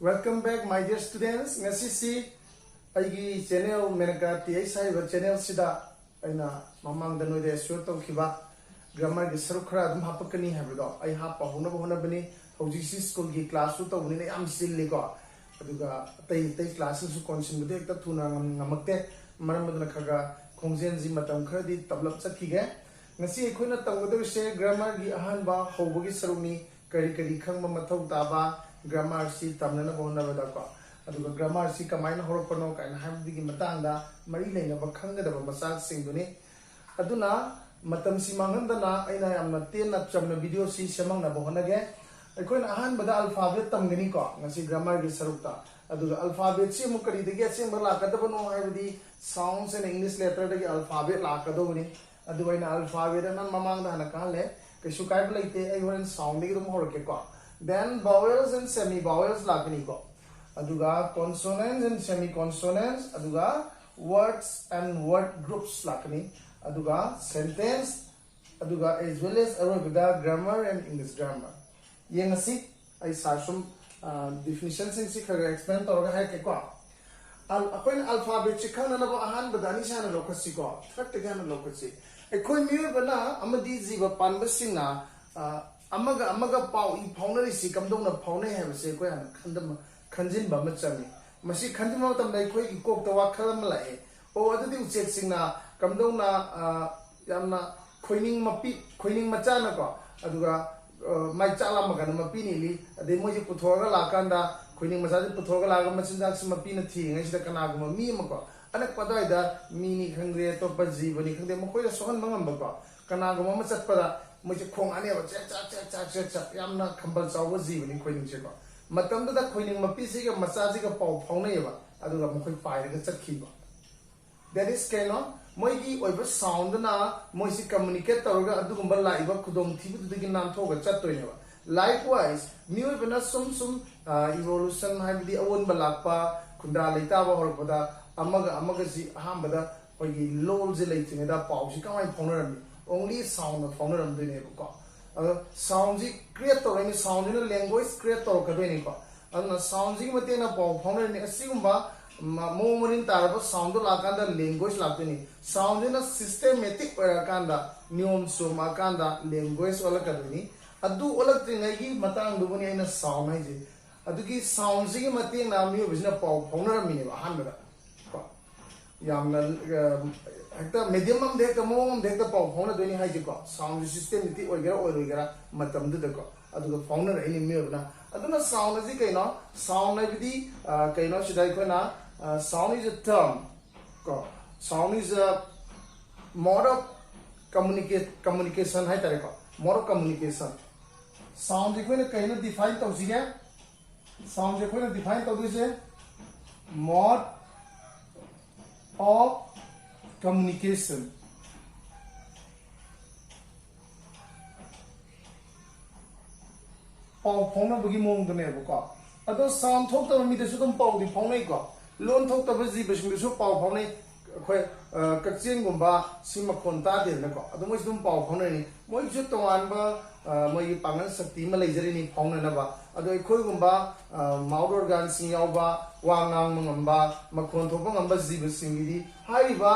Welcome back, my dear students. Ngasi si aigi channel menaka TI saiba channel sida aina mamang da noide show to khiba grammar gi saru khara adum hapakani habdo ai hapa hona bani hoji si school gi class to ni am silli ko aduga tai classes su consin de ekta thuna ngamakte maram badna khaga khongjen ji matam khadi tablap chakhige ngasi ekhoina tawdo se grammar gi ahan ba hobogi saruni kari khangma mathau taba grammar si tamna na bona bada ko aduga grammar si kamaina horokono kaina habdigi matangda mari leina ba khangda ba masak sing duni aduna matam si mangandana aina yamna ten chamna video si semang na bona ge aikoina ahan bada alphabet tamgani ko ngasi grammar gi sarukta aduga alphabet si mu kari dege sing bala kadaba no haibdi sounds and english letter dege alphabet la kadobuni aduga ina alphabet nan mamangda na kale kesu kai blaite ai horen sound gi dum horoke ko. Then vowels and semi-vowels lagni ko. Aduga consonants and semi-consonants. Aduga words and word groups lagni. Aduga sentence. Aduga as well as Arabic grammar and English grammar. Ye ngasi ay sasum definition sing si kaya explain to hai ke ko. Akoin alphabet chikana na ba ahan badani sana lokasi ko. Fact ga na lokasi. Akoin mi bana amadi jiba panbasinga amaga pau I fauna si kamdong na fauna hai se ko han khandam khanjin ba machami masi khandima tam dai khoi ki kok tawa khalam lai o adudi uchek singna kamdong na yamna khoining macha na ko aduga mai chala maga na mapi ni li ade moji puthoga la kanda khoining macha ji puthoga la ga machinjak si mapi na thi ngai sida kana gu mi ma ko anak padai da mi ni khangre to pa jibani khangde mo khoi sohan mangam ba ko kana gu ma chat pada मुझे खोंग आने बच्चे चा यामना खंबल चाव जीवनी खोइनिंग से को मतम दा खोइनिंग मपी से के मसाजी का पाव फाउने बा अदुगा मखोइ पाइर के चखिबा दैट इज कैनो मोइगी ओइबा साउंड ना मोइसी कम्युनिकेट तोरगा अदुगुंबा लाइबा खुदोम थिबु दुगी नाम थोगा चतोइने बा लाइकवाइज मिओइ बना सुम इवोल्यूशन हाइबदी अवन बलाकपा खुंदा लेताबा होरपदा अमगा जी अहामबदा ओइगी लोल जे लेतिनेदा पाव जी कमाइ फाउनरमी only sound of founder of the neighbor. Sounds create or sound in a language create or cadenico. And sounds in Matina founder in a simba moment in Taraba sound like the language latini. Sound in a systematic paracanda, neon sumakanda, language or academy. Adu olatinagi matang dubuni in a sound. Aduki sounds in Matina mu is a founder of me, 100. Yamna ekta medium am dekta mom dekta pau phone doni hai ko sound system ti oigera matam du ko adu founder any me na aduna sound ji kaino sound na bidi kaino sidai ko na sound is a term ko sound is a mode of communication hai tare ko mode of communication sound ji ko na kaino define to ji hai sound ji ko na define to ji mode of communication. Pau phone bagi mong dane ko ado sound thok ta mi de su dum pau di phone nei ko lon thok ta ji be su pau phone nei khoi kakchen gumba sima khon ta de na ko ado mo dum pau phone nei mo ju tongan ba moi pangan sakti ma leijari ni phone na ba ado khoi gumba mouth organ sing yaw ba wangang mangamba makhon thok ngamba ji be singidi hai ba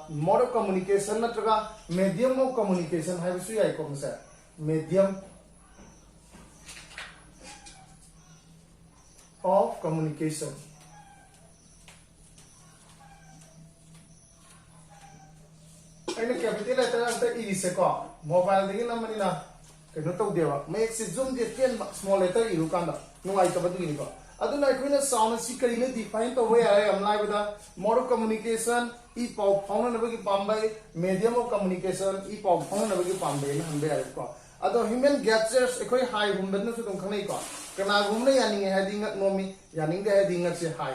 mode of communication natraga medium of communication hai bisu yai ko masa medium of communication aina capital letter anta e se ko mobile degi namani na keno to dewa make se zoom de pen small letter iru kanda no ai ka badu ni ko aduna akhina sound si kari ne define to way ai am lai with mode of communication e pau phone na bagi pambai medium of communication e pau phone na bagi pambai na hambe ai ko ado human gestures ekhoi hai hum ben su dong khanai ko kana gum ne yani heading nomi yani de heading se hai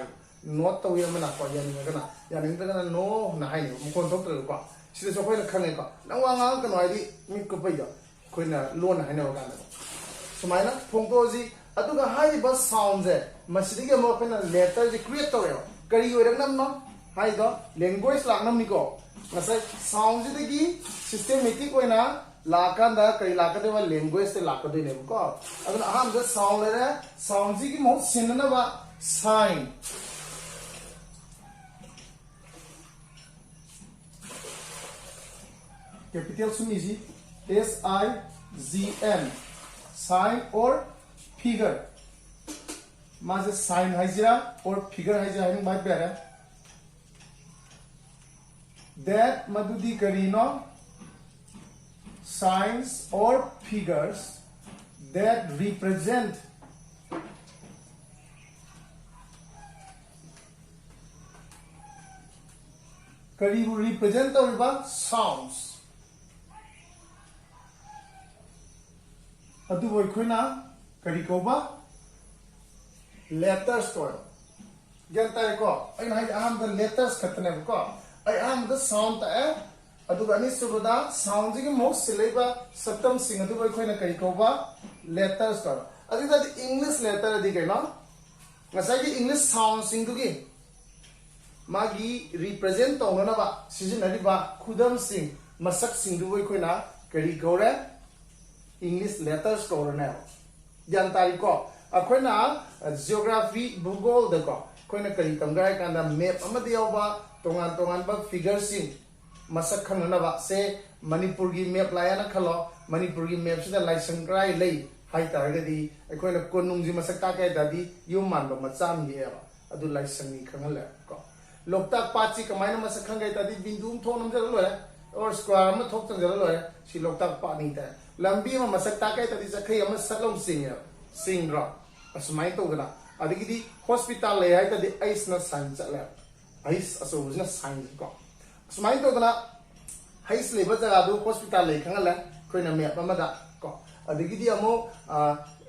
not to yam na ko yani kana yani de na no na hai mo kon tok to ko si so khoi na khanai ko nang wa nga ka noi di mi ko pai do khoi na lon hai na ka na sumai na phong to ji aduga hai bas sound je masidi ge mo kana letter je create to yo kari yo rak nam no hai do language lang nam ni ko ngasai sound ji de gi systematic oina लाकंदा कई लाकदे वा language से लाकदे ने को अगर हम the sound ले रहे sound जी की मोह सिनना वा साइन कैपिटल सुनिजी SIGN साइन और फिगर माजे साइन हाइजिरा और फिगर हाइजिरा है बात बेरा that madudi karino signs or figures that represent karibu represent tawriba sounds adu boy khoina kari koba letters to ganta ko ai hai aham the letters khatne ko I am the sound ta aduga ani subada sound ji mo silaiba satam sing adu boi khoina kai ko ba letters ka adi da english letter adi kai na ngasai gi english sound sing du gi magi represent to na ba season adi ba khudam sing masak sing du boi khoina kai ko re english letters ko na jan tari ko akhoina geography bhugol da ko khoina kai tam gai kan da map amadi yawa tongan tongan ba figure sing masak khangna ba se manipur gi map la yana khalo manipur gi map sida lai sangrai lei hai tar ga di akoina konung ji masak ta kai da di yum man ba macham ye ba adu lai sangi khangal ko loktak pachi kamaina masak khangai ta di bindum thonam jara lo or square ma thok tang jara lo si loktak pa ni ta lambi ma masak ta kai ta di sakhai ama salom sing ra asmai to gana adigi di hospital le hai ta di ais na san chala Hais aso na sign ko smai to na hais le ba jaga du hospital le khangala koina me pa ma da ko adigi di amo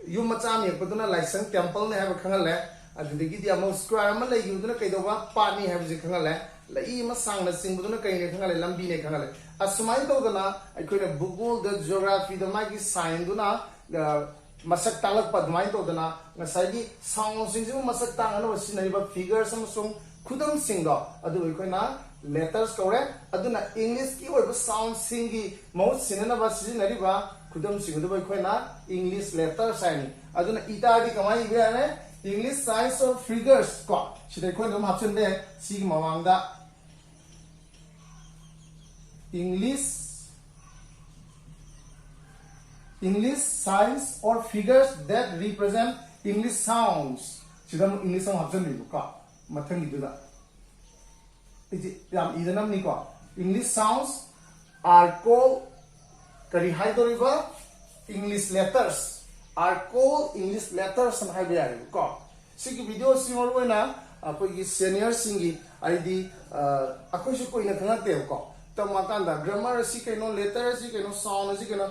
yum macha me ko na license temple ne ha khangala adigi di amo square ma le yu na kai do ba pa ni ha ji khangala la I ma sang na sing bu na kai ne khangala lambi ne khangala asmai to na koina bugul the geography the ma gi sign du na masak talak pa dmai to na ngasai gi sound sing ju masak tang na wasinai ba figures samsung khudam singdo adu koina letters kore aduna english ki oi sound singi mo sinana ba sinari ba khudam sing du koina english letters ani aduna itadi kamai be ane english signs or figures ko sidai koina ma option be sig mawangda english signs or figures that represent english sounds sidam english sound option ni ko mathang idula yam idanam ni ko english sounds are called kari hai doriba english letters are called english letters and hai bia ko sigi video simor oina apoi gi senior singi id akoi su ko ina khana te ko tama kanda grammar si kaino letter si kaino sound si kaino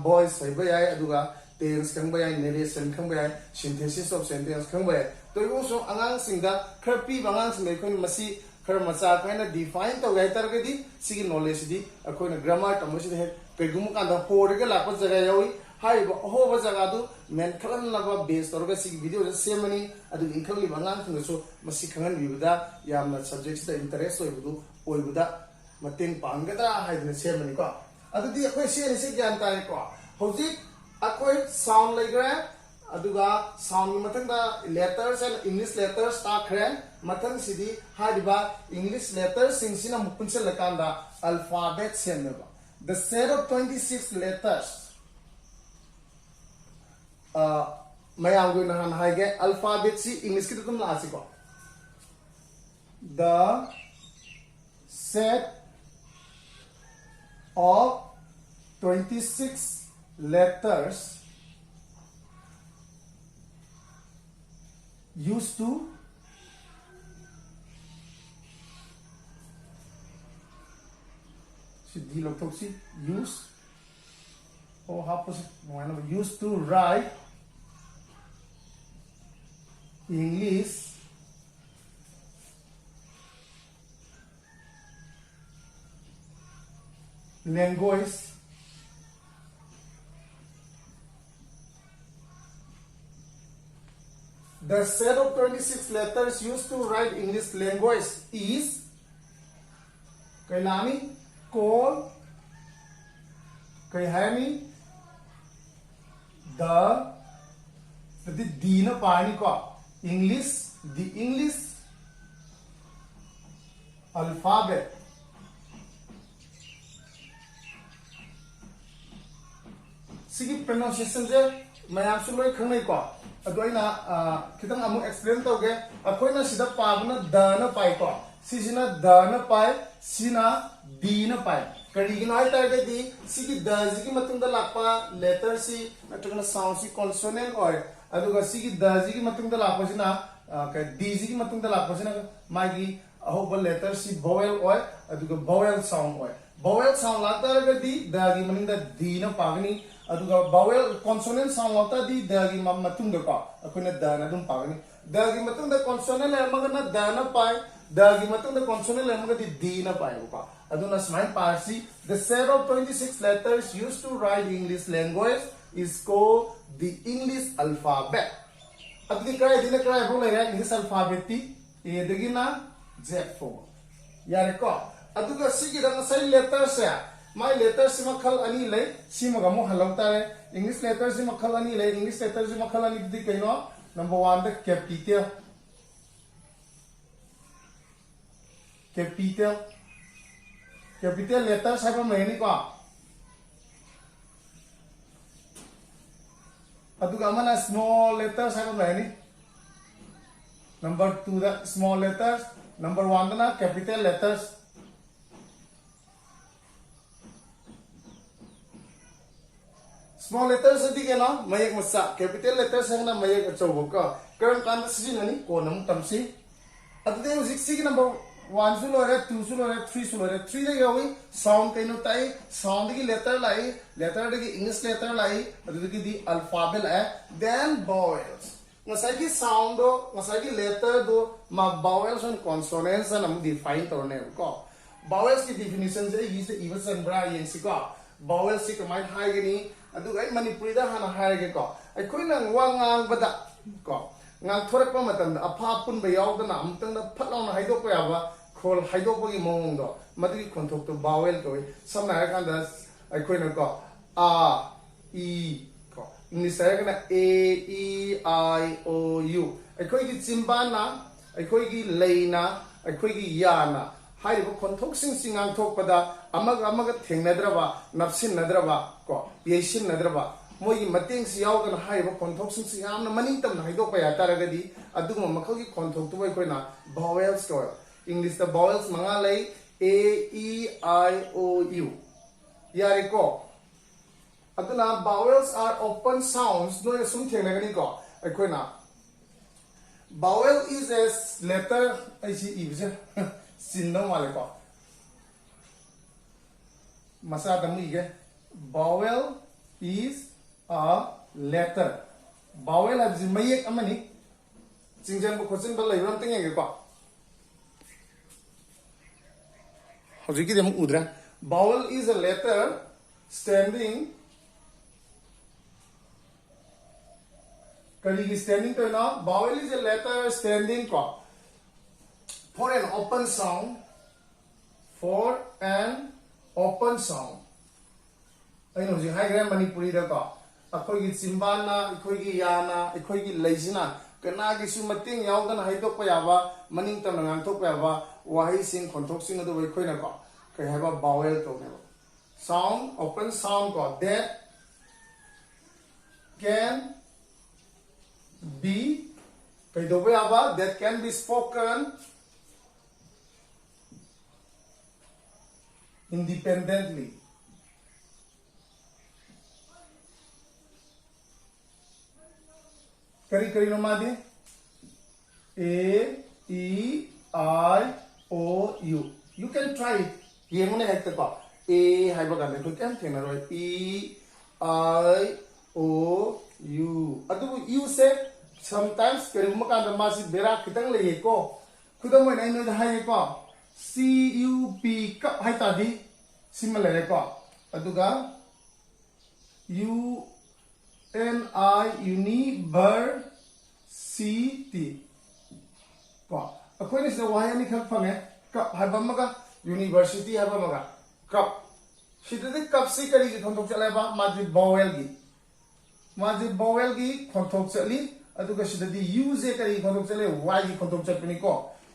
voice hai bia aduga tense khang bia narration khang bia synthesis of sentence khang bia तो यो सो अंगांग सिंगा खरपी बंगांग सिंगा coin मसी खर मचा coin define तो गाइतर के दी सिगी knowledge दी अखोइन grammar तमसी दे कइगुम कांदा पोर के लाको जगह यावी हाई हो ब जगह दु मेन खलन लबा बेस तोर के सिगी वीडियो से सेमनी अदु इंखली बंगांग सिंगा सो मसी खंगन बिबदा यामना सब्जेक्ट दा इंटरेस्ट होइबुदु ओइबुदा मतेंग पांगदा हाइदने सेमनी को अदु दी अखोइ से ज्ञान ताय को होजि अखोइ sound लेग्रा aduga sound mathang da letters and english letters ta khren mathang sidi hadiba english letters sing sina mupunse lakanda alphabet semba the set of 26 letters mayam go nahan haige alphabet si english ki tum la asi ko the set of 26 letters used to use or how used to write English language The set of 26 letters used to write English language is Kailani, Call, कई है नहीं the दी ना पानी को English द English alphabet सिगी pronunciation जे मैं आपसे लोग खंगने को अदोइना कितना हम एक्सप्लेन तो गए अकोइना सीधा पागना द न पाई को सिजना द न पाई सिना दी न पाई करीगिनो है तारे दी सिगी द जिगी मतुंग द लापा लेटर सी नटुगना साउंड सी कॉन्सोनेंट और अदुगा सिगी द जिगी मतुंग द लापा सिना का दी जिगी मतुंग द लापा सिना मागी अहोबल लेटर सी vowel और अदुगा vowel sound और vowel sound लाता रहे दी द गी मनिंग द दी न पागनी अदुगा vowel consonant sound लाता दी द गी मतुंग द का अकोइना द न दुम पागनी द गी मतुंग द consonant ले मगना द न पाए द गी मतुंग द consonant ले मगदी दी न पाए का अदुना स्माइल पार्सी the set of 26 letters used to write English language is called the English alphabet अदुगी काय दिने काय बोल रहा है English alphabet ती ए दगी ना Z फो यारे को अदुगा सिगी दंग सही letters है माय letters से मखल अनी ले सी मगमो हलौता है English letters से मखल अनी ले English letters से मखल अनी दी कहिनो number 1 द capital letters है पर नहीं को अदुगा मना small letters है पर नहीं number 2 the small letters number 1 the ना capital letters small letters दी के ना मयक मसा capital letters है ना मयक अचौबो का करम कांद सिजिननी को नम तमसी अदुदे हुजिक सिगी number 1 सु लोरे 2 सु लोरे 3 सु लोरे 3 दे गई साउंड कइनो ताई साउंड की लेटर लाई लेटर दे इंग्लिश लेटर लाई अदुदे दी अल्फाबेट है देन vowels ngасai की साउंड दो ngасai की लेटर दो मा vowels and consonants and हम डिफाइन करने को vowels की डेफिनेशन से ये से इवसन ब्रा ये सिको vowels से कमाई हाई गनी अदुगा मणिपुरी दा हाना हाई गे को अखोइना वांगांग बदा को ngang thorak pa matam da apha pun ba yaw da na amtang da phatlaw na haidok pa yawa khol haidok ba gi mong do madri khonthok to vowel ko samna ha kan da akhoi na ko a e ko english ha kan a e I o u akhoi gi chimba na akhoi gi leina akhoi gi ya na hai ba khonthok sing singang thok pa da amaga thengnadraba napsin nadraba ko yesin nadraba मोई मतेंग से यावदन हाइबो कॉन्थोक सिंग से यामना मनिंग तम हाइदो पया तारगदी अदुगम मखल की कॉन्थोक तो Koyna vowels को English the vowels मंगा लै a e I o u यारे को अदुना vowels are open sounds नो सुन थेंगनगनी को कोइना vowel is a letter ऐसी इबजे सिंदो वाले को मसा दमु इगे vowel is a letter vowel है जिम्मे एक अमनी चिंजन को क्वेश्चन बल लाइव रंग तेंगे को हौजी की them उधरा vowel is a letter standing करी की standing तो ना vowel is a letter standing को for an open sound अइनो जी हाई ग्राम मणिपुरी दा को अखोई की चिंबाना अखोई की याना अखोई की लेजिना कना की सु मतिंग यावदन हाइदोक पयाबा मनिंग तम ngang thok पयाबा वाही सिंग खनथोक सिंग दो अखोई ना को कय हाबा vowel तो ने sound open sound को that can be कय दो पयाबा that can be spoken independently करी नमा दे A E I O U you can try it ये मुने है तो A है बगा में तो क्या थे ना रोय E I O U अदु U से sometimes करी मुका दमा सी बेरा कितंग ले ये को खुदा में नहीं नो है को C U P कप है तादी सिमल है को अदुगा U N I university को अखोई ने से वाया नि खक फंगे कप हाबा मगा university हाबा मगा कप सिदे कप से करी की खोंथोक चलेबा माजी vowel की खोंथोक चली अदुगा सिदे u जे करी खोंथोक चले y की खोंथोक चपनी को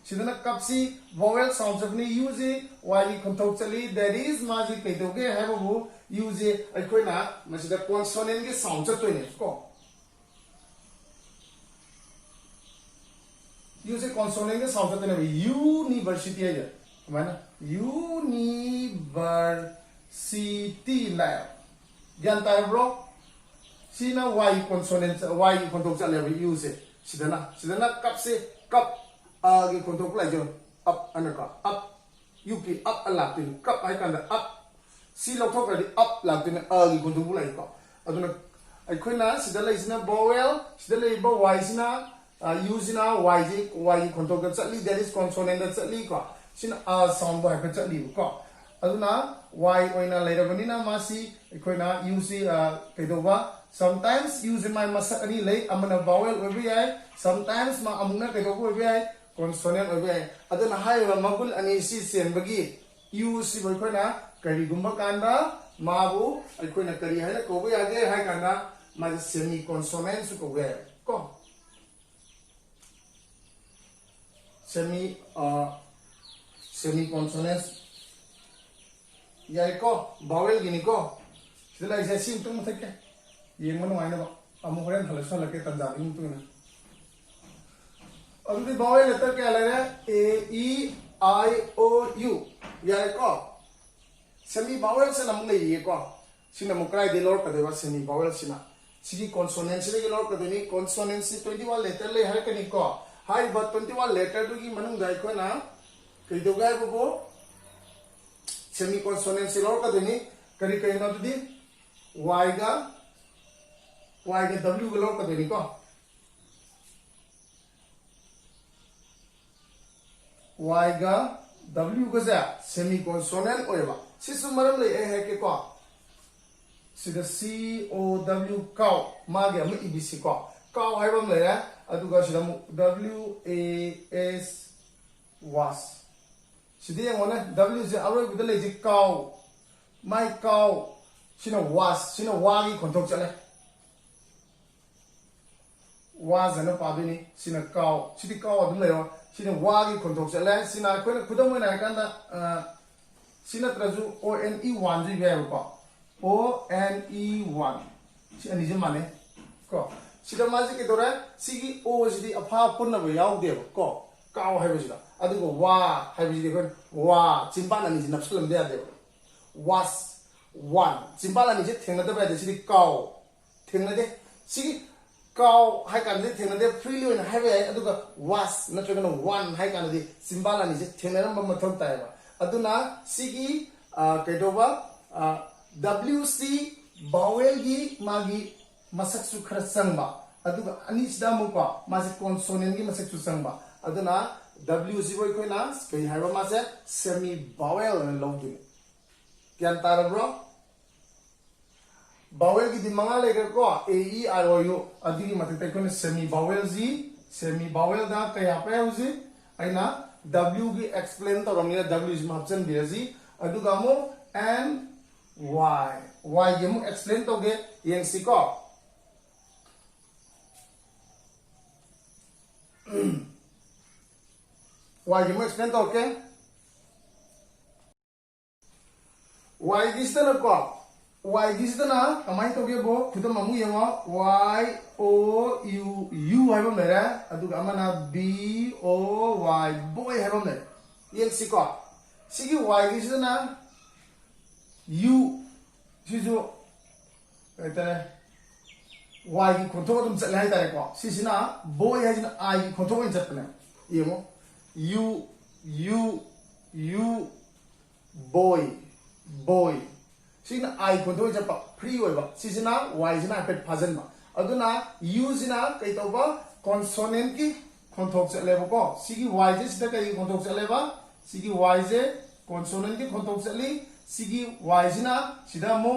सिदना कप से vowel sound चपनी u जे y की खोंथोक चली that is माजी कइदोगे है वो u जे अखोइना मसिदा consonant के sound चतोइने को u जे consonant के sound चतोइने university है माना university लाया ज्ञान तार ब्रो सीना y consonant y खोंथोक चले u से सिदना कप से कप आगे खोंथोक लाइ जो up अनका up up अलातिन कप हाइ कांदा up सी लौथोक रदि up लातिन आगे खोंथोक लाइ को अदुना अखोइना सिदा लाइसिना vowel सिदा लाइबा y सिना u सिना y जी y खोंथोक चली that is consonant चली को सिना sound by पे चली को अदुना y ओइना लाइरबनिना मासी अखोइना u C कइदोबा sometimes use my masak ani lay amana vowel obi ai sometimes ma amuna kaidobo obi ai consonant obi ai adana hai magul ani si senbagi use si boy khona kari gumba kanda mabu aikoina kari hai ko bo yage hai kanda ma semi consonant su ko we ko semi consonants yai ko vowel gini ko sila isa sim tum thake ये मनो आइना बा अमुहरेन हलसा लगे तंजाबी में तो ना अभी vowel letter क्या लग रहा है a e i o u या को semi vowel से नमक ले ये को सिना मुकराई दे लोर कदेवा semi vowel सिना सिगी consonant से के लोर कदेनी consonant से 21 लेटर ले हर कनी को हाई बट 21 लेटर तो की मनुंग जाय को ना कई दो गाय को semi consonant से लोर कदेनी करी कई ना तो दी y का y के w को लोड कर देनी को y का w को जा सेमी कॉन्सोनेंट ओएबा सिसु मरम ले है के को सिदा c o w काउ मागे हम ebc को काउ हाइबम ले अदुगा सिदा w a s was सिदे मोने w से अरोय बिद ले जे काउ माय काउ सिना was सिना वागी कंट्रोल चले वाजन पाबिनी सिना काउ सिदि काउ अदुम लेयो सिना वागी कंट्रोल चले सिना कोने खुदम मोना कांदा सिना त्रजु o n e 1 जी बेब को o n e 1 सि अनि जे माने को सिदा माजे के दोरा सिगी o सिदि अफा पुन्न बे याव देब को काउ हाइबो सिदा अदुगो वा हाइबो सिदि कोन वा चिंपान अनि जे नपसलम दे देब was one चिंपान अनि जे थेंगना दबे दे सिदि काउ थेंगना दे सिगी काउ हाइ कान दे थेंगना दे फ्रीली ओइन हाइबे अदुगा was नत्रगन one हाइ कान दे चिंपान अनि जे थेंगना रम मथौ तायबा अदुना सिगी केदोबा wc vowel gi magi masak su khara sangba aduga ani sida muka mase consonant gi masak su sangba aduna wc boy koina kai haiba mase semi vowel na longdu kyan tar bro vowel gi dimanga le ko a e i o u adigi mate te koina semi vowel da kai ape uzi aina w gi explain to ramina w is mapchen biraji aduga mo and y ये मुझे explain तो गे ये सिको y ये मुझे explain तो okay y this तो ना को y दिस तो ना हमारी तो गे वो खुद मामू ये वो y o u है वो मेरा अदुगा मना b o y boy है वो मेरा ये सिको सिकी y दिस तो ना u 지조 일단 y 기 컨트롤 좀 잘해 해야 될 거. 시시나 boy 하지는 i 기 컨트롤 좀 잡네. 이해 뭐 u boy 시나 i 컨트롤 잡아 프리 오이바 시시나 y 지나 앞에 파전 마. 어두나 u 지나 그이 또 봐. consonant 기 컨트롤 좀 레버 거. 시기 y 지 시다 그이 컨트롤 좀 레버. 시기 y 지 consonant 기 컨트롤 좀 리 सिगी वाइजना सिदा मो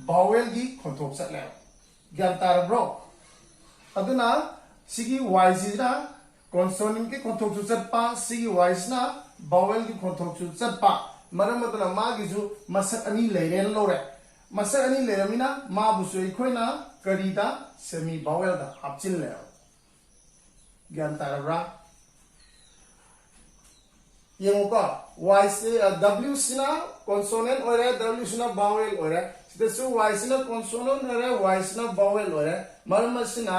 vowel गी कंट्रोल चले ज्ञान तार ब्रो अदुना सिगी वाइजना consonant के कंट्रोल चुचपा सिगी वाइजना vowel गी कंट्रोल चुचपा मरम अदुना मागिजु मसक अनि लेरेन लोरे मसक अनि लेरमिना माबुसु इखोइना करीदा सेमी बावेल दा हापचिन ले ज्ञान तारब्रा येंगोका y से w सिना consonant ओरे w सिना vowel ओरे सिदसु y सिना consonant ओरे y सिना vowel ओरे मरम सिना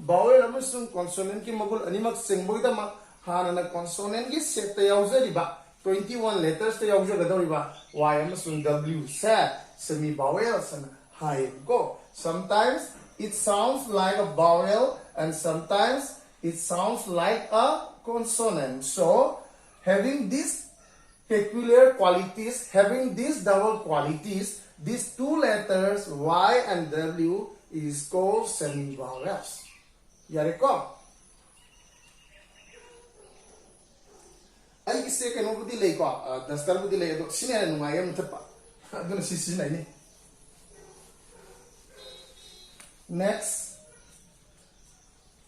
vowel अमसुं consonant की मगुल अनिमक सिंगबोगिदा मा हाना consonant की set याउजरिबा 21 letters te yaujagadauriba y amasung w sa semi vowel san hai go sometimes it sounds like a vowel and sometimes it sounds like a consonant. So having these peculiar qualities, having these double qualities, these two letters y and w is called semi vowels. Yareko I say can over delay go, the star with delay, and I am tapa. I'm going to see. Next,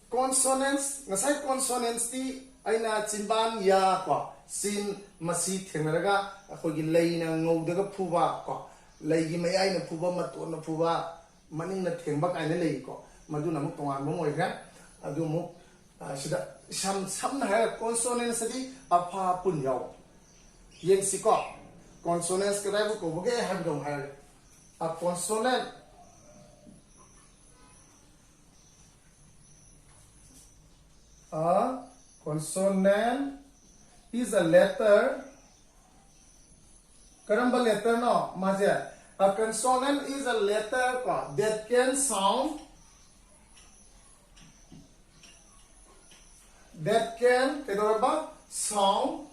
consonants. Nasai consonants, the Aina Chimban ya qua, sin Masi Temeraga, a Hogi Lane and no the Puva qua, Lady May I Puva Matuna Puva, Manina Timbak and the Lake, Maduna Mutuan Momoga, Adumo. Some have consonants apa pun yau. Yang siko consonants kada ko boge have dong have a consonant. A consonant is a letter. Karamba letter no maja. A consonant is a letter that can sound. That can sound.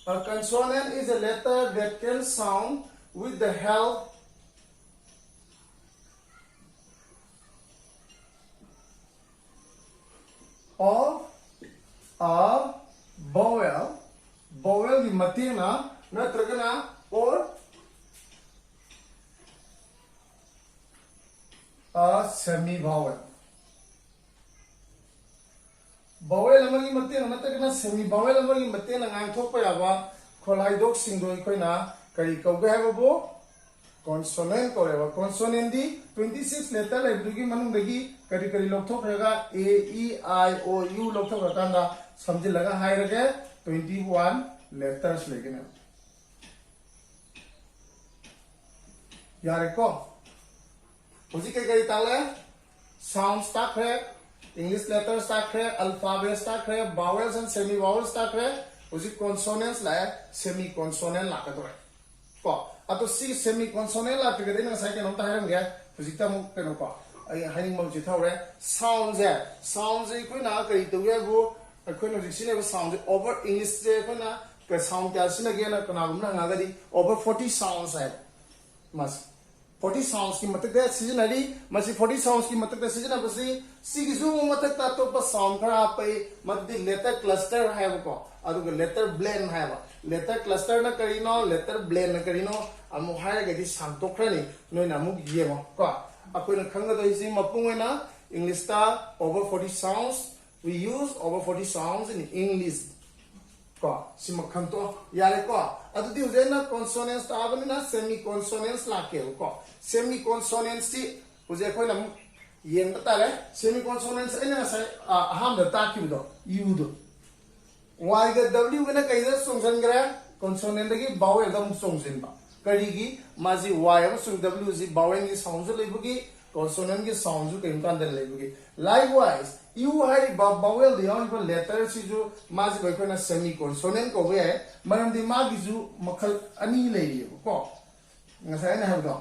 A consonant is a letter that can sound with the help of a vowel. Vowel की मतीना न तरगना और a semi vowel. Vowel amagi mateng matagna semi vowel amagi mateng ngang thokpa yawa kholai dok singdo ikoina kari kauga habo consonant koreba consonant di 26 letter library manung dagi kari kari lokthok raga a e I o u lokthok rakanda samjil laga hai rage 21 letters legena yare ko hoji kai kari tale sound start hai English letters start here, alphabet start here, vowels and semi vowels start here. Usi consonants like semi consonant la kadore. Ko ato si semi consonant la tigade na sai ke nom ta haram gya. Usi ta mo ke no ko. Ai haning mo ji thau re sounds ya. Sounds ko na kai to ya go ko no ji sine sounds over English je ko na ka sound kya sine ge na kana gum na nga di over 40 sounds hai. Mas 40 sounds की मतलब है season Ali मसी 40 sounds की मतलब है season अब सी की जो मतलब ता तो बस sound करा आप मध्य letter cluster है वो को अदुग letter blend है वो letter cluster ना करी नो letter blend ना करी नो अमु हाय के दी शांत करनी नो ना मु ये वो को अकोई ना खंग तो इसी मपुंग ना English ता over 40 sounds we use over 40 sounds in English ko sima khanto yare ko adudi ujena consonants ta abani na semi consonants la ke ko semi consonants ti uje khoi nam yeng ta le semi consonants ena sai aham da ta ki do u do y ga w ga na kai da songsan gra consonant gi vowel da songsin ba kari gi maji y am sung w ji vowel gi sound le bu gi consonant gi sound ju kai kan da le bu gi likewise you have vowel the only letters is maji by kona semi consonant ko we maram di ma gi ju makhal ani le ri ko ngasai na have do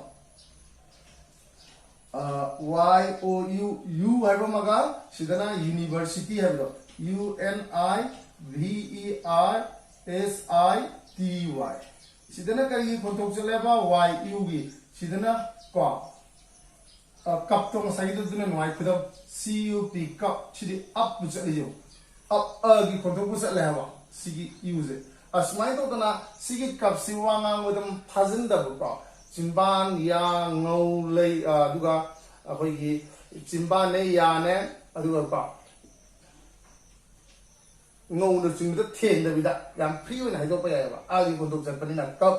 y o u u have maga sidana university have do u n I v e r s I t y sidana kari kontok chale ba y u gi sidana ko cup to masai do duna noi khudam cup cup chidi up bu chali yo up gi kontok bu chale ba sigi use asmai to kana sigi cup si wanga modam phajin da bu ko chimban ya ngau lei duga akhoi gi chimban ne ya ne aduga ko ngầu được chừng rất thiền được vì đã làm free này đâu bây giờ mà ai còn tục giật phần là cấp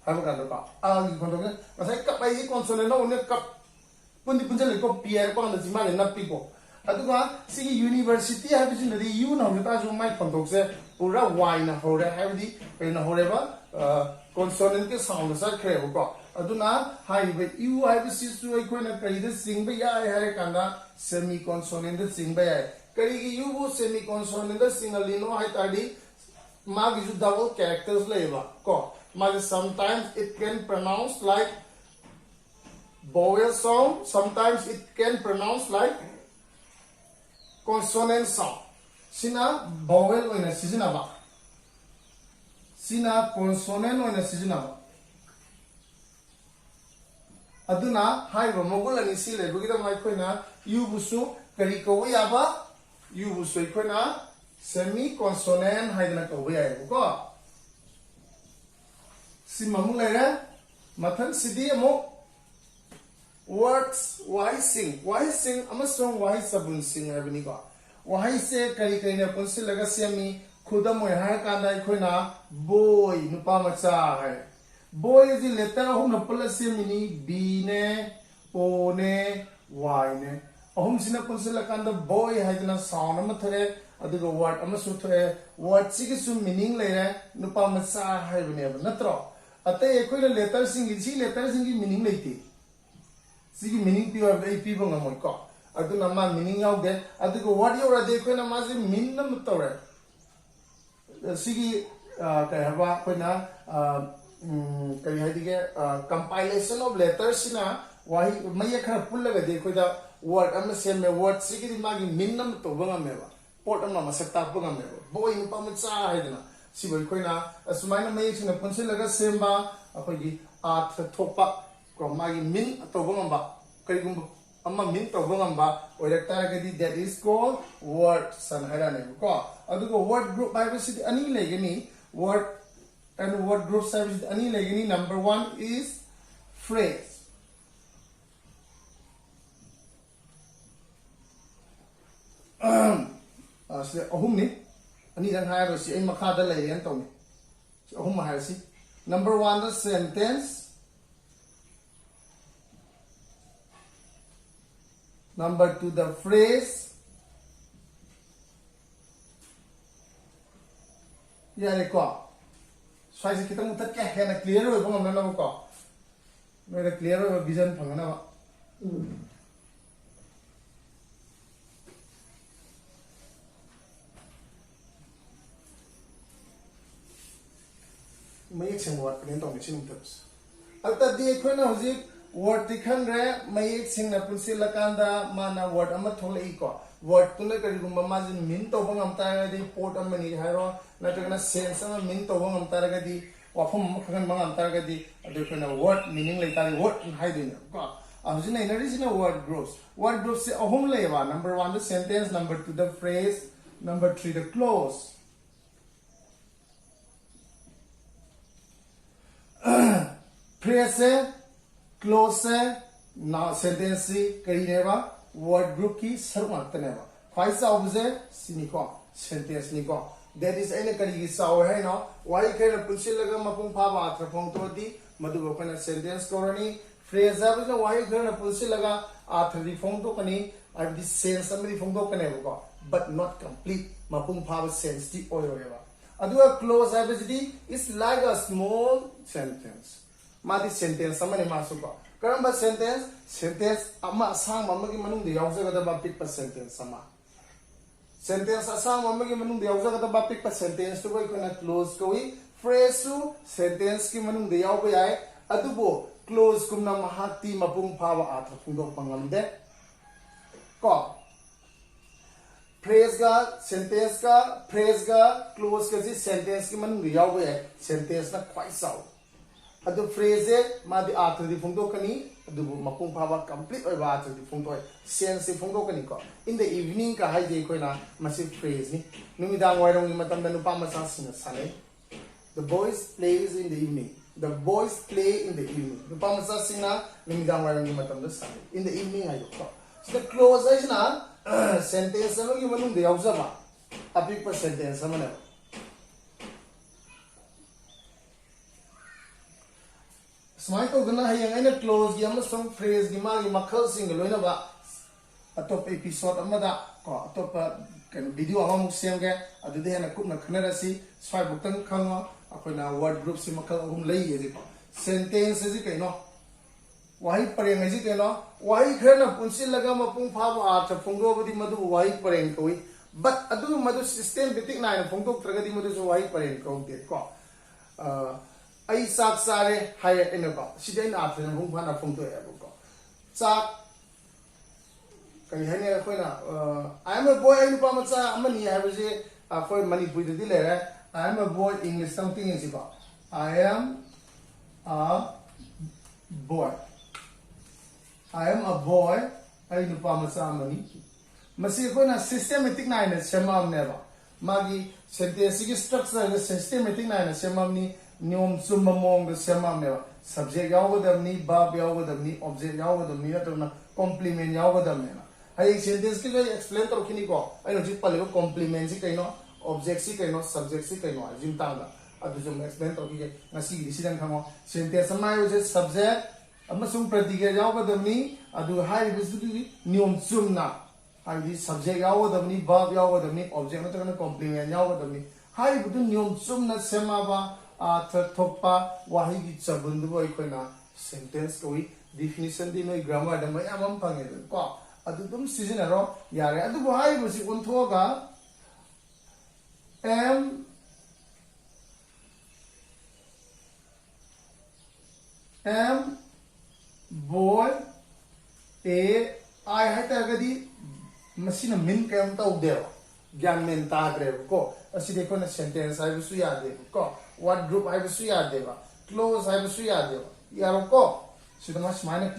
hay một cái nữa có ai còn tục nữa mà thấy cấp ấy consonant nó nó cấp pun di punjal ko PR ko na jima le napi ko aduga sigi university ha bijin di u na ta ju mai kontok se pura y na hore ha di pe na hore ba consonant ke sound sa kre ko aduna hai be u ha bi si su ai ko na kari de sing ba ya ha kanda semi consonant de sing ba ya kari gi u bu semi consonant de sing ali no hai ta di ma gi ju double characters le ba ko ma sometimes it can pronounce like vowel sound, sometimes it can pronounce like consonant sound. Sina vowel oina sizinaba. Sina consonant oina sizinaba. Aduna haiba mogul ani sile bugida mai koina u busu kari ko yaba u busu koina semi consonant haidana ko ya ko. Simamu lera mathan sidi amo words why sing amasong why sabun sing habini ko why se kari kari na punsil laga semi khudam moi ha kanda khoina boy nupa macha hai boy is the letter ahum na plus semi b ne o ne y ne ahum sina punsil kanda boy haidna sound ama thare aduga word amasu thare word sigi su meaning le nupa macha hai bani natro ate khoina letter sing gi letter sing gi meaning leiti sigi meaning pure of AP bang amon ko adu nama meaning yaw de adu ko what you are de ko na ma si min na mutore sigi kai haba ko na kai hadige compilation of letters na wahi mai khara pulla ga de ko da word am se me word sigi di ma gi min na to bang am ba pot am ma sakta bang am ba boy ni pa ma cha hai na si boy ko na asumai na mai sina punse laga semba apoi gi at thopa ko magi min to bangamba karigum amma min to bangamba oirakta gadi that is called word san harane ko adugo word group by visit ani legani word and word group service ani legani number 1 is phrase asle ahum ni ani dan hayro si ai makha da lei an to ni ahum ma haysi number 1 the sentence. Number 2 the phrase. Yare ko sai se kita mutat kya hai na clear ho bang na ko mere clear ho vision phangna ba mai cheng word pen tong chin mutat alta di khoina hoji word dikhan re mai sing na punsil lakanda mana word ama tholei ko word tuna kari gumba ma jin min to bangam ta ga di port am ni hairo na tagna sense ama min to bangam ta ga di wafum khan bangam ta ga di adu kana word meaning lai ta word hai din ko ahujina inadisina word groups se ahum lewa number 1 the sentence, number 2 the phrase, number 3 the clause. Phrase clause na sentence kari neba word group ki sarmat neba faisa obje siniko sentence niko that is any kari ki saw hai no why kare punsil laga mapung pha ba atra phong to di madu ko na sentence korani phrase ab no why kare punsil laga atra di phong to kani and the sense am di phong to kane ko but not complete mapung pha ba sense di oyo eba adu clause ab is like a small sentence madi sentence samane masuko karamba sentence amma asang amma gi manung de yawja ga ba pick sentence sama sentence asang amma gi manung de yawja ga ba pick sentence to ko na close ko phrase su sentence ki manung de yaw ba yai adubo close kumna mahati mapung phawa atha phungdok pangam de ko phrase ga close ka ji sentence ki manung de yaw ba yai sentence na khwai saw adu phrase ma di arth di phungdo kani adu mapung phawa complete oi ba arth di phungdo sense di phungdo kani ko in the evening ka hai de koina masi phrase ni numidang wairong ni matam da nupa ma sa sina sane the boys plays in the evening the boys play in the evening nupa ma sa sina numidang wairong ni matam da sane in the evening ai ko so the close is na sentence no gi manung de yauza ba apik pa sentence sama na smai to gana hayang aina close gi ama song phrase gi ma gi makhal sing loina ba atop episode amada ko atop kan video ama muk sem ge adu de na kup na khana si swai buktan khanga akoina word group si makhal hum lei ye ko sentence ji kaino wahi pareng ji kaino wahi khana punsil laga ma pung pha ba cha pungdo budi madu wahi pareng koi but adu madu system bitik na na pungtok tragadi madu so wahi pareng ko de ko ai sak sare hai ene ba sidai na apne hung phana phung to ya ko sak kai hane khoi na I am a boy ai pa ma cha amani ha ba je khoi mani pui de le I am a boy English something is ba I am a boy I am a boy ai nu pa ma cha amani masi khoi na systematic na ina sema amne ba magi sentence gi structure ga systematic na ina sema amni नियम चुम ममोंग सेमामने subject यावगदमनी verb यावगदमनी object यावगदमनी नतरना complement यावगदमने हाई सेंटेंस के जो एक्सप्लेन तरोखिनी को आई नोजि पलेको कॉम्प्लीमेंट सि कइनो ऑब्जेक्ट सि कइनो सब्जेक्ट सि कइनो जिम तांगा अदु जो explain तरोखि ngasi gi sidan khamo sentence mai je subject amasung predicate यावगदमनी अदु हाई बिसुदि नियम चुमना हाई दि सब्जेक्ट यावगदमनी verb यावगदमनी ऑब्जेक्ट नतरना कॉम्प्लीमेंट यावगदमनी हाई बुदु नियम चुमना सेमाबा थोपा वाही की चबुंदु बोय कोइना सेंटेंस कोई definition di noi grammar da mai amam pange ko adu dum season ro yare adu boy busi unthoga am boy a I hata gadi masina min kam ta udeo gyan men ta gre ko asi dekho na sentence ai busu ya de ko what group I was deva close I was deva yaro ko sidama smina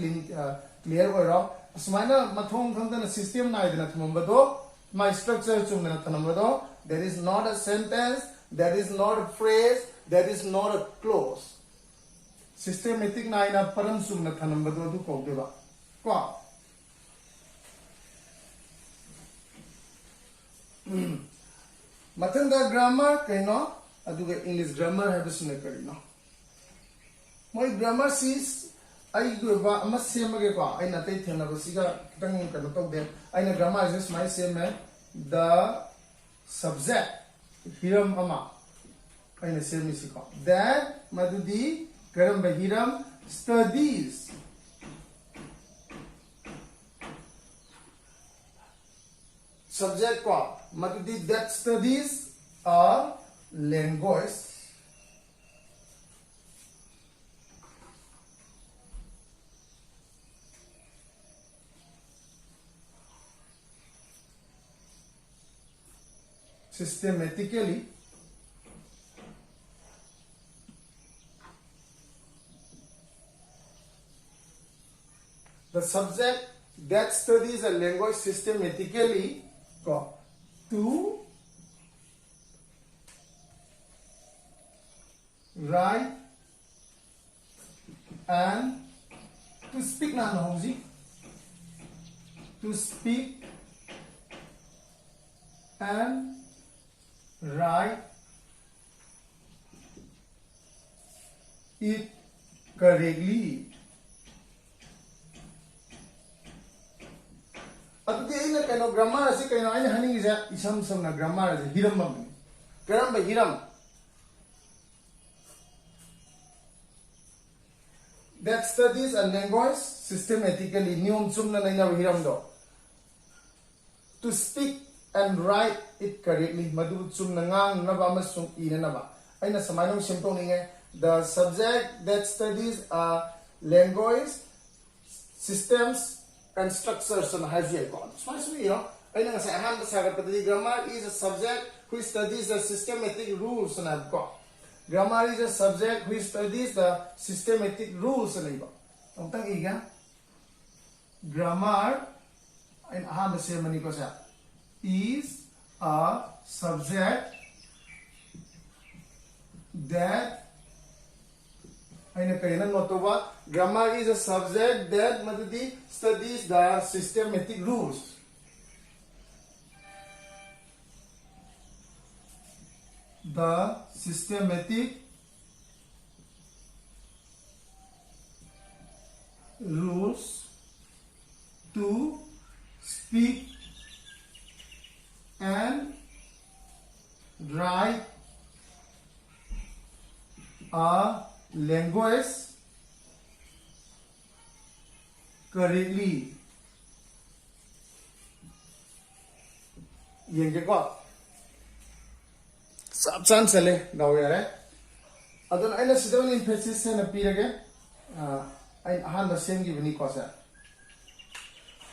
clear ora smina mathong khangdana system na idana thumambado my structure chumna thanambado there is not a sentence there is not a phrase there is not a clause systematic na ina param chumna thanambado du ko deva ko mathanga grammar kaino aduga English grammar have sina karino moi grammar sis ai go ba ama semage ko ai na tai thena ba siga kitang kan to de ai na grammar is my same the subject hiram ama ai na same si ko that madudi karam ba hiram studies subject ko madudi that studies are language systematically the subject that studies a language systematically to write and to speak na hongji to speak and write it correctly atuke ina kaino grammar asi kaino aina haning is isam sam na grammar is hiram bam karam ba hiram that studies a language systematically niyom chumna naina hiram do to speak and write it correctly madu chumna ngang na ba masung ina na ba aina samainong simple ninge the subject that studies a language systems and structures and has yet gone so you know aina sa ahan sa sagar pati grammar is a subject who studies the systematic rules and have got grammar is a subject which studies the systematic rules and iba tong iga grammar in aham se mani ko sa is a subject that aina kaina notoba grammar is a subject that madudi studies the systematic rules the systematic rules to speak and write a language correctly. Yang ke ko sab chan chale daw yare adon aina sidon emphasis na pirage ai ahan da sem gi bani ko sa.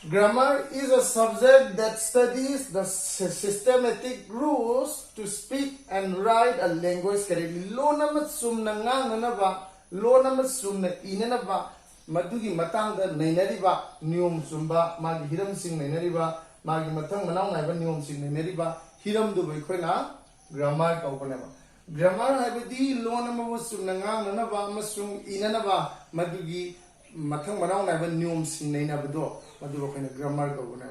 Grammar is a subject that studies the systematic rules to speak and write a language correctly. Lo namat sum na ngang na ba, lo namat sum na ina na ba, madugi matang da nainari ba, niyom sumba, magi hiram sing nainari ba, magi matang manaw na ba niyom sing nainari ba, hiram du bai khoi na grammar ka upane ba. Grammar habidi lo namat sum na ngang na ba, masum ina na ba, madugi mathang manaw na ba niyom sing naina ba do. मधु अखोना grammar कबने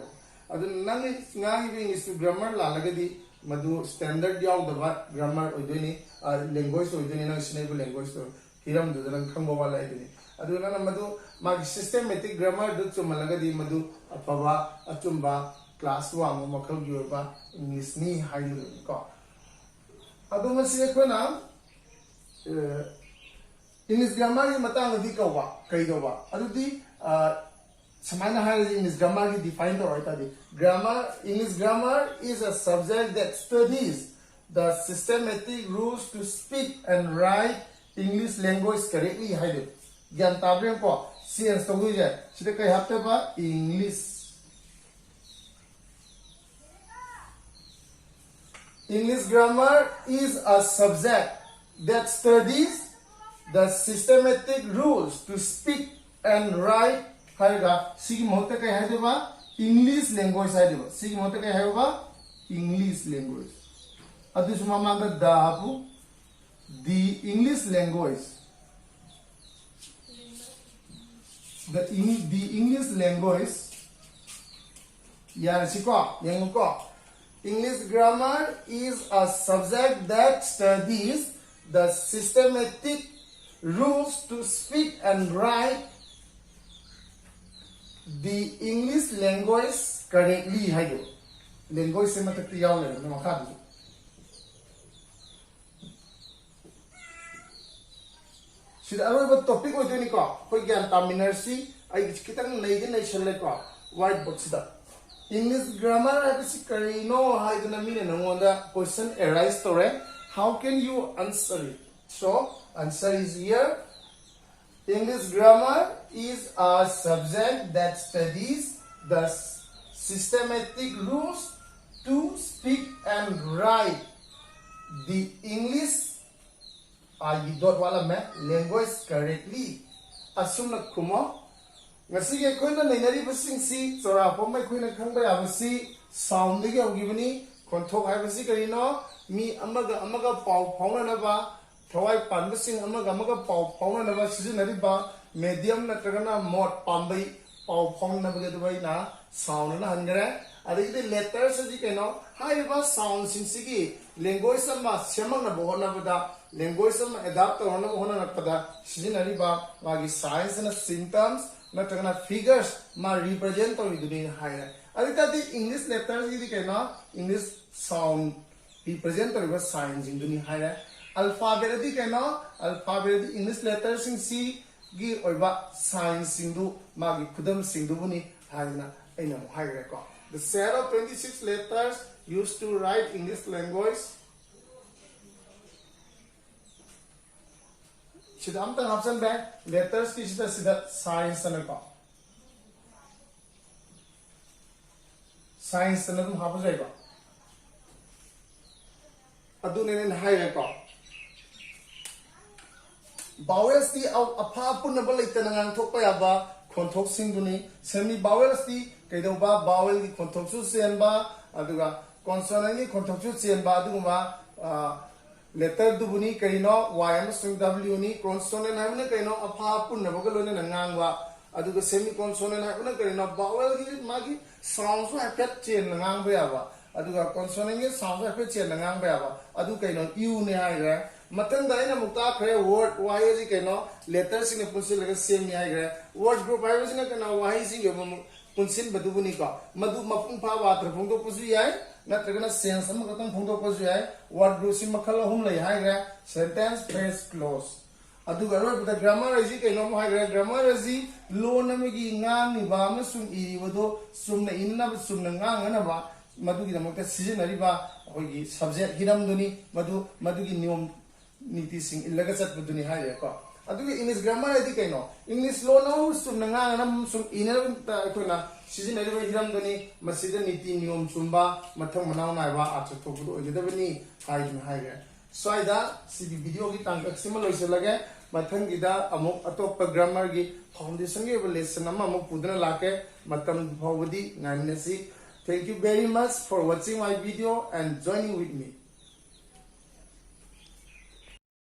अदु नंग ngangi bi English grammar la lagadi madu standard yaw daba grammar oidoni language oidoni nang sinaibu language to hiram du nang khangba wala idini adu nang madu mag systematic grammar du chum lagadi madu apawa achumba class 1 makhal gi ba English ni hailu ko adu masi akhona English grammar gi matang di ko ba kai do ba adu di Samana has English grammar defined right grammar. English grammar is a subject that studies the systematic rules to speak and write English language correctly. Hide Gyan tabre ko science to guje sida kai hafte ba English. English grammar is a subject that studies the systematic rules to speak and write हायगा सिगी मोहते के है देवा English language है देवा सिगी मोहते के है देवा English language अदुस मामांग दाबु the English language the English language यार सिको यंगको English grammar is a subject that studies the systematic rules to speak and write the English language correctly. Hayo language se matak tiyaw le na makadi sida aro ba topic o jeni ko koi gyan taminer si ai kitang leide nei shelle ko whiteboard sida English grammar abisi karino haiduna mine nangonda question arise tore how can you answer it so answer is here. English grammar is a subject that studies the systematic rules to speak and write the English language correctly. Assume kumo ngasi ke koina nainari basing si chora pomai koina khangba yabasi sound ge ogibani konthok haibasi karino mi amaga pau phawna na ba thawai panbasing amaga pau phawna na ba sijinari ba medium na tagana mod pambai pau phawna ba ge na sound na hangre adigi letters ji keno haiba sound sinsigi language sama semang na bohona bada language sama adapt hona bohona na pada sijinari ba magi science na symptoms na tagana figures ma represent to iduni haira adita di English letters ji keno English sound represent to ba science iduni haira alphabet di keno alphabet English letters sing si gi oiba science sindu magi kudam sindu buni haina aina haira ko the set of 26 letters used to write English language Shida amta option back letters ki sida science na ko science na dum hapo jai ko adu ne hai ko vowels ti apha pun na balai tan ngang thok pa ya ba khonthok sing duni semi vowels ti kaido ba vowel ki khonthok su sen ba aduga consonant ni khonthok su sen ba adu ma letter du buni kaino y am string w ni consonant ha ne kaino apha pun na bagalo ne ngang wa aduga semi consonant ha ne kaino vowel ki magi sound su ha pet chen ngang ba ya ba अदुगा consonant के sound पे चेन ngang ba ba adu kaino u ne hai gre matang dai na mukta khre word y ji kaino letter sing ne punsil ga same ne hai gre word group hai ji na kana y sing ge punsil badu buni ka madu mapung pha wa tra phung do pusu yai na tragana sense am ga tang phung do pusu yai word group sim makhal hum lai hai gre sentence phrase clause अदुगा रो बता grammar अजी कइनो म हाइग्रा grammar अजी loan अमगी ngang नि बा म सुम इ बदो सुम न इन न सुम न ngang न बा मदुगी दमक सिजनरी बा अखोगी सब्जेक्ट हिरम दुनी मदुगी नियम नीति सिंग इलगा चत बदुनी हाय को अदुगी इंग्लिश ग्रामर अजी कइनो इंग्लिश लोन न सुम न ngang न सुम इन न अखोना सिजनरी बा हिरम दुनी मसिद नीति नियम सुमबा मथम मनाव नायबा आचो थोबुदो ओजदबनी हाइग्रा स्वाइदा सीबी वीडियो की तांग एक्सिमल लोइसलगे मथंगिदा अमुक अतोप ग्रामर की फाउंडेशन के लेसन अमुक पुदना लाके मतम फावदी नाइनसी thank you very much for watching my video and joining with me